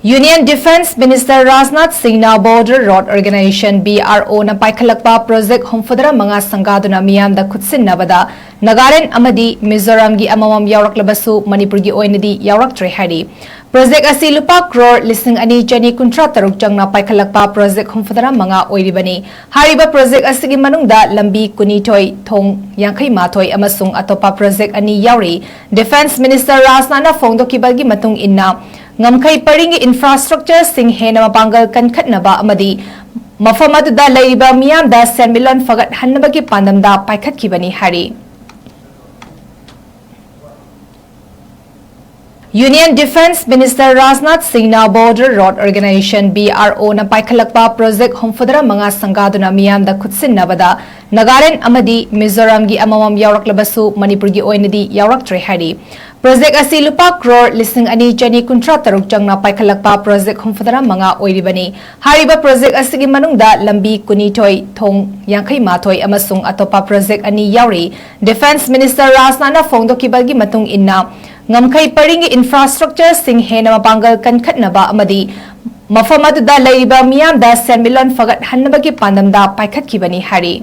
Union Defence Minister 𝗦𝗔𝗡𝗚𝗔𝗕𝗔 Border Road Organization (BRO) na paikhalakpa project homfudara manga sangaduna miyamda khutsinnabada Nagaland amadi Mizoramgi amamam yawraklabasu Manipurgi oinadi yawraktre hari. Project asi lupa crore lising ani chani kuntra taruk jangna paikhalakpa project homfudara manga oiribani. Hariba project asigi manungda lambi kunitoi thong yankai matoi amasung atopa project ani yawri. Defence Minister 𝗦𝗔𝗡𝗚𝗔𝗕𝗔 phongdokibagi matung inna ngamkai paringi infrastructure sing hena mapangal kankhatnaba amadi mafam aduda leiba miyamda senmilon fagat hannabagi pandamda paikhatkibani hari. Union Defence Minister 𝗦𝗔𝗡𝗚𝗔𝗕𝗔 Border Road Organization (BRO) na paikhalakpa project homfudara manga sangaduna miyamda khutsinnabada Nagaland amadi Mizoramgi amamam yawraklabasu Manipurgi oinadi yawraktre hari. Project asi lupa crore lising ani chani kuntra taruk jangna paikhalakpa project homfudara manga oiribani. Hariba project asigi manungda lambi kunitoi thong yankai matoi amasung atopa project ani yawri. Defence Minister 𝗦𝗔𝗡𝗚𝗔𝗕𝗔 phongdokibagi matung inna ngamkai paringi infrastructure sing hena mapangal kankhatnaba amadi mafam aduda leiba miyamda senmilon fagat hannabagi pandamda paikhatkibani hari.